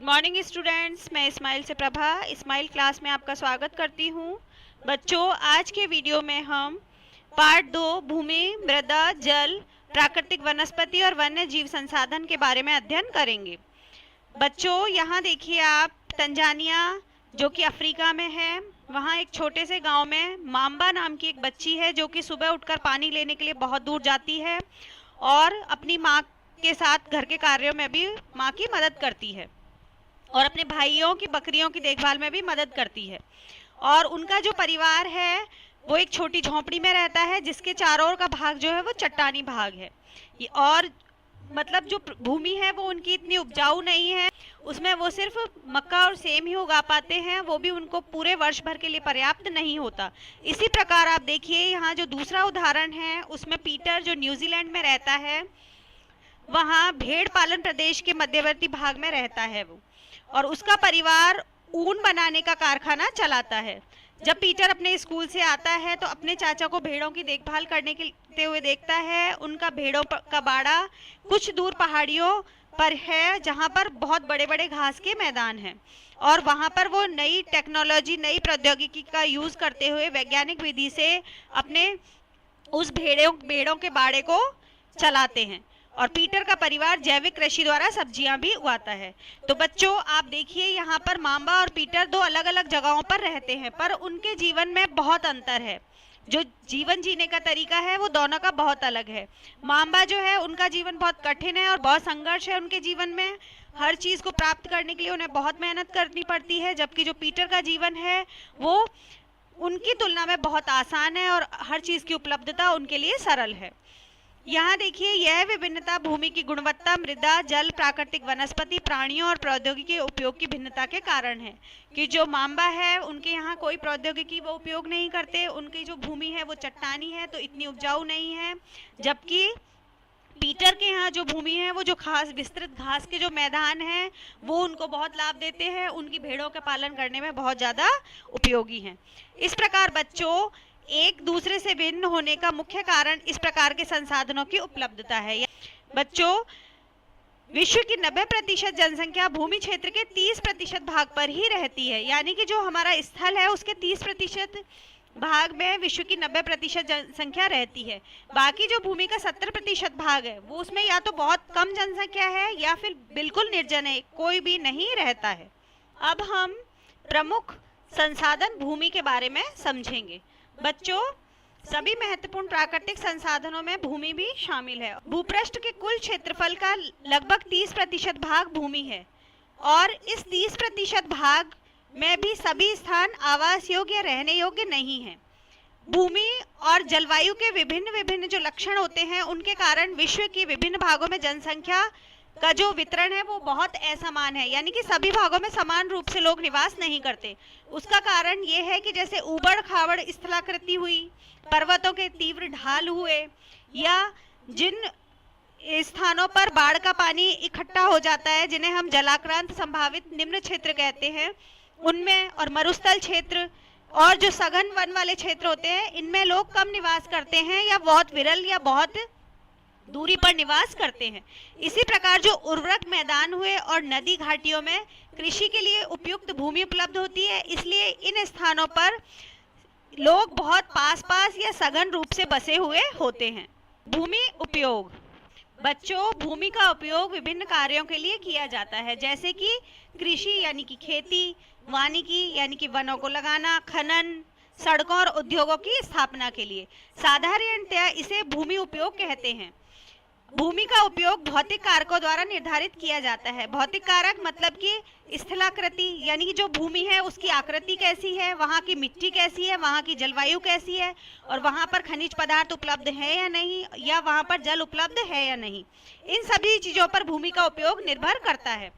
Morning students, मैं इस्माइल से Prabha Ismail class में आपका स्वागत करती हूँ। बच्चों, आज के वीडियो में हम पार्ट 2 भूमि, मृदा, जल, प्राकृतिक वनस्पति और वन्य जीव संसाधन के बारे में अध्ययन करेंगे। बच्चों, यहाँ देखिए आप, तंजानिया जो कि अफ्रीका में है, वहाँ एक छोटे से गांव में माम्बा नाम की एक बच्ची है जो कि सुबह उठकर पानी लेने के लिए बहुत दूर जाती है और अपनी माँ के साथ घर के कार्यों में भी माँ की मदद करती है और अपने भाइयों की बकरियों की देखभाल में भी मदद करती है। और उनका जो परिवार है वो एक छोटी झोंपड़ी में रहता है जिसके चारों ओर का भाग जो है वो चट्टानी भाग है। और मतलब जो भूमि है वो उनकी इतनी उपजाऊ नहीं है, उसमें वो सिर्फ मक्का और सेम ही उगा पाते हैं, वो भी उनको पूरे वर्ष भर के लिए पर्याप्त नहीं होता। इसी प्रकार आप देखिए यहाँ जो दूसरा उदाहरण है उसमें पीटर जो न्यूजीलैंड में रहता है, वहाँ भेड़ पालन प्रदेश के मध्यवर्ती भाग में रहता है वो, और उसका परिवार ऊन बनाने का कारखाना चलाता है। जब पीटर अपने स्कूल से आता है तो अपने चाचा को भेड़ों की देखभाल करते हुए देखता है। उनका भेड़ों का बाड़ा कुछ दूर पहाड़ियों पर है जहाँ पर बहुत बड़े बड़े घास के मैदान हैं, और वहाँ पर वो नई टेक्नोलॉजी, नई प्रौद्योगिकी का यूज़ करते हुए वैज्ञानिक विधि से अपने उस भेड़ों के बाड़े को चलाते हैं। और पीटर का परिवार जैविक कृषि द्वारा सब्जियां भी उगाता है। तो बच्चों, आप देखिए यहाँ पर माम्बा और पीटर दो अलग अलग जगहों पर रहते हैं, पर उनके जीवन में बहुत अंतर है। जो जीवन जीने का तरीका है वो दोनों का बहुत अलग है। माम्बा जो है उनका जीवन बहुत कठिन है और बहुत संघर्ष है उनके जीवन में। हर चीज़ को प्राप्त करने के लिए उन्हें बहुत मेहनत करनी पड़ती है, जबकि जो पीटर का जीवन है वो उनकी तुलना में बहुत आसान है और हर चीज़ की उपलब्धता उनके लिए सरल है। यहाँ देखिए, यह विभिन्नता भूमि की गुणवत्ता, मृदा, जल, प्राकृतिक वनस्पति, प्राणियों और प्रौद्योगिकी उपयोग की भिन्नता के कारण है कि जो माम्बा है उनके यहाँ कोई प्रौद्योगिकी वो उपयोग नहीं करते, उनकी जो भूमि है वो चट्टानी है तो इतनी उपजाऊ नहीं है, जबकि पीटर के यहाँ जो भूमि है वो जो विस्तृत घास के जो मैदान हैं वो उनको बहुत लाभ देते हैं, उनकी भेड़ों के पालन करने में बहुत ज़्यादा उपयोगी हैं। इस प्रकार बच्चों, एक दूसरे से भिन्न होने का मुख्य कारण इस प्रकार के संसाधनों की उपलब्धता है। बच्चों, विश्व की 90% जनसंख्या भूमि क्षेत्र के 30% भाग पर ही रहती है, यानी कि जो हमारा स्थल है उसके 30% भाग में विश्व की 90% जनसंख्या रहती है। बाकी जो भूमि का 70% भाग है वो उसमें या तो बहुत कम जनसंख्या है या फिर बिल्कुल निर्जन है, कोई भी नहीं रहता है। अब हम प्रमुख संसाधन भूमि के बारे में समझेंगे। बच्चों, सभी महत्वपूर्ण प्राकृतिक संसाधनों में भूमि भी शामिल है। भूपृष्ठ के कुल क्षेत्रफल का लगभग 30% भाग भूमि है, और इस 30% भाग में भी सभी स्थान आवास योग्य या रहने योग्य नहीं है। भूमि और जलवायु के विभिन्न विभिन्न जो लक्षण होते हैं उनके कारण विश्व की विभिन्न भागों में जनसंख्या का जो वितरण है वो बहुत असमान है, यानी कि सभी भागों में समान रूप से लोग निवास नहीं करते। उसका कारण ये है कि जैसे ऊबड़ खाबड़ स्थलाकृति हुई, पर्वतों के तीव्र ढाल हुए, या जिन स्थानों पर बाढ़ का पानी इकट्ठा हो जाता है जिन्हें हम जलाक्रांत संभावित निम्न क्षेत्र कहते हैं, उनमें, और मरुस्थल क्षेत्र और जो सघन वन वाले क्षेत्र होते हैं इनमें लोग कम निवास करते हैं या बहुत विरल या बहुत दूरी पर निवास करते हैं। इसी प्रकार जो उर्वरक मैदान हुए और नदी घाटियों में कृषि के लिए उपयुक्त भूमि उपलब्ध होती है, इसलिए इन स्थानों पर लोग बहुत पास पास या सघन रूप से बसे हुए होते हैं। भूमि उपयोग। बच्चों, भूमि का उपयोग विभिन्न कार्यों के लिए किया जाता है, जैसे कि कृषि यानी कि खेती, वानिकी यानी कि वनों को लगाना, खनन, सड़कों और उद्योगों की स्थापना के लिए। साधारणतया इसे भूमि उपयोग कहते हैं। भूमि का उपयोग भौतिक कारकों द्वारा निर्धारित किया जाता है। भौतिक कारक मतलब कि स्थलाकृति, यानी कि जो भूमि है उसकी आकृति कैसी है, वहाँ की मिट्टी कैसी है, वहाँ की जलवायु कैसी है, और वहाँ पर खनिज पदार्थ उपलब्ध है या नहीं, या वहाँ पर जल उपलब्ध है या नहीं। इन सभी चीज़ों पर भूमि का उपयोग निर्भर करता है।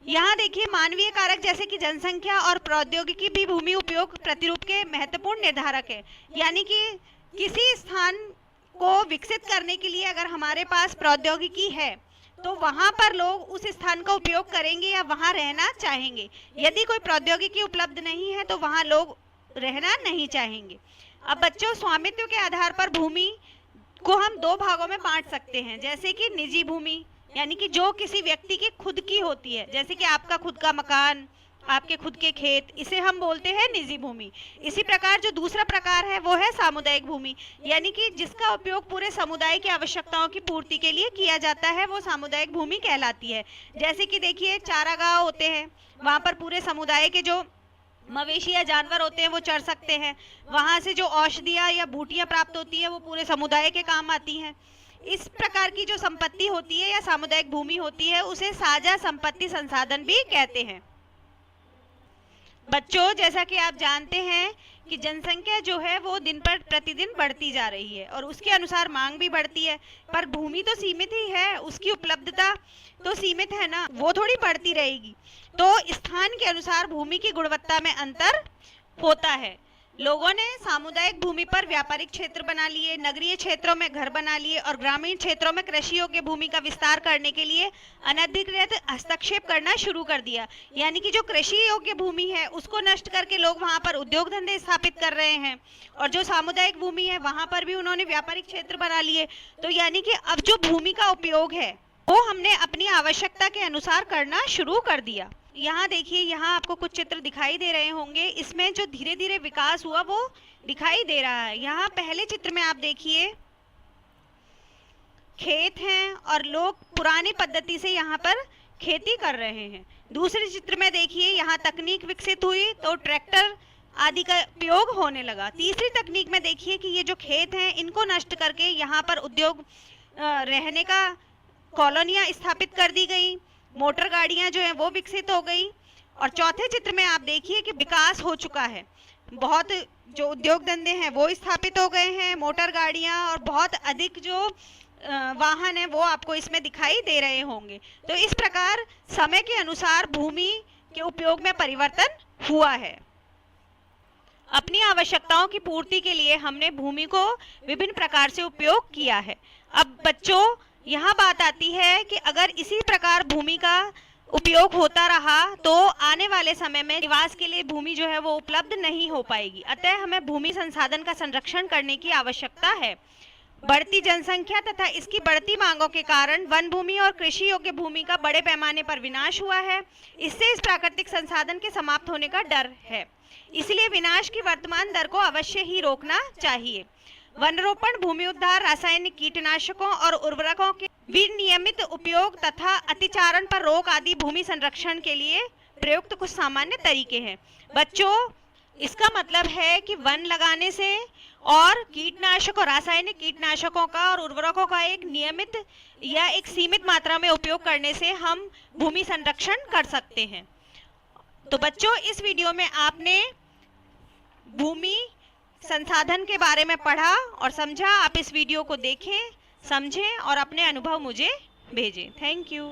यहाँ देखिए, मानवीय कारक जैसे कि जनसंख्या और प्रौद्योगिकी भी भूमि उपयोग प्रतिरूप के महत्वपूर्ण निर्धारक है। यानी कि किसी स्थान को विकसित करने के लिए अगर हमारे पास प्रौद्योगिकी है तो वहाँ पर लोग उस स्थान का उपयोग करेंगे या वहाँ रहना चाहेंगे। यदि कोई प्रौद्योगिकी उपलब्ध नहीं है तो वहाँ लोग रहना नहीं चाहेंगे। अब बच्चों, स्वामित्व के आधार पर भूमि को हम दो भागों में बांट सकते हैं, जैसे कि निजी भूमि यानी कि जो किसी व्यक्ति की खुद की होती है, जैसे कि आपका खुद का मकान, आपके खुद के खेत, इसे हम बोलते हैं निजी भूमि। इसी प्रकार जो दूसरा प्रकार है वो है सामुदायिक भूमि, यानी कि जिसका उपयोग पूरे समुदाय की आवश्यकताओं की पूर्ति के लिए किया जाता है, वो सामुदायिक भूमि कहलाती है। जैसे कि देखिए चारागाह होते हैं, वहाँ पर पूरे समुदाय के जो मवेशी या जानवर होते हैं वो चर सकते हैं। वहाँ से जो औषधियाँ या बूटियाँ प्राप्त होती है वो पूरे समुदाय के काम आती हैं। इस प्रकार की जो संपत्ति होती है या सामुदायिक भूमि होती है उसे साझा संपत्ति संसाधन भी कहते हैं। बच्चों, जैसा कि आप जानते हैं कि जनसंख्या जो है वो दिन पर प्रतिदिन बढ़ती जा रही है और उसके अनुसार मांग भी बढ़ती है, पर भूमि तो सीमित ही है, उसकी उपलब्धता तो सीमित है ना, वो थोड़ी बढ़ती रहेगी। तो स्थान के अनुसार भूमि की गुणवत्ता में अंतर होता है। लोगों ने सामुदायिक भूमि पर व्यापारिक क्षेत्र बना लिए, नगरीय क्षेत्रों में घर बना लिए और ग्रामीण क्षेत्रों में कृषि योग्य भूमि का विस्तार करने के लिए अनधिकृत हस्तक्षेप करना शुरू कर दिया। यानी कि जो कृषि योग्य भूमि है उसको नष्ट करके लोग वहां पर उद्योग धंधे स्थापित कर रहे हैं, और जो सामुदायिक भूमि है वहां पर भी उन्होंने व्यापारिक क्षेत्र बना लिए। तो यानी कि अब जो भूमि का उपयोग है वो हमने अपनी आवश्यकता के अनुसार करना शुरू कर दिया। यहाँ देखिए, यहाँ आपको कुछ चित्र दिखाई दे रहे होंगे, इसमें जो धीरे धीरे विकास हुआ वो दिखाई दे रहा है। यहाँ पहले चित्र में आप देखिए खेत हैं और लोग पुरानी पद्धति से यहाँ पर खेती कर रहे हैं। दूसरे चित्र में देखिए यहाँ तकनीक विकसित हुई तो ट्रैक्टर आदि का उपयोग होने लगा। तीसरी तकनीक में देखिए कि ये जो खेत हैं इनको नष्ट करके यहाँ पर उद्योग रहने का कॉलोनियाँ स्थापित कर दी गई, मोटर गाड़ियां जो हैं वो विकसित हो गई। और चौथे चित्र में आप देखिए कि विकास हो चुका है, बहुत जो उद्योग धंधे हैं वो स्थापित हो गए हैं, मोटर गाड़ियां और बहुत अधिक जो वाहन है वो आपको इसमें दिखाई दे रहे होंगे। तो इस प्रकार समय के अनुसार भूमि के उपयोग में परिवर्तन हुआ है। अपनी आवश्यकताओं की पूर्ति के लिए हमने भूमि को विभिन्न प्रकार से उपयोग किया है। अब बच्चों, यहाँ बात आती है कि अगर इसी प्रकार भूमि का उपयोग होता रहा तो आने वाले समय में निवास के लिए भूमि जो है वो उपलब्ध नहीं हो पाएगी। अतः हमें भूमि संसाधन का संरक्षण करने की आवश्यकता है। बढ़ती जनसंख्या तथा इसकी बढ़ती मांगों के कारण वन भूमि और कृषि योग्य भूमि का बड़े पैमाने पर विनाश हुआ है। इससे इस प्राकृतिक संसाधन के समाप्त होने का डर है। इसलिए विनाश की वर्तमान दर को अवश्य ही रोकना चाहिए। वनरोपण, भूमि उद्धार, रासायनिक कीटनाशकों और उर्वरकों के विनियमित उपयोग तथा अतिचारण पर रोक आदि भूमि संरक्षण के लिए प्रयुक्त कुछ सामान्य तरीके हैं। बच्चों, इसका मतलब है कि वन लगाने से और कीटनाशक और रासायनिक कीटनाशकों का और उर्वरकों का एक नियमित या एक सीमित मात्रा में उपयोग करने से हम भूमि संरक्षण कर सकते हैं। तो बच्चों, इस वीडियो में आपने भूमि संसाधन के बारे में पढ़ा और समझा। आप इस वीडियो को देखें, समझें और अपने अनुभव मुझे भेजें। Thank you.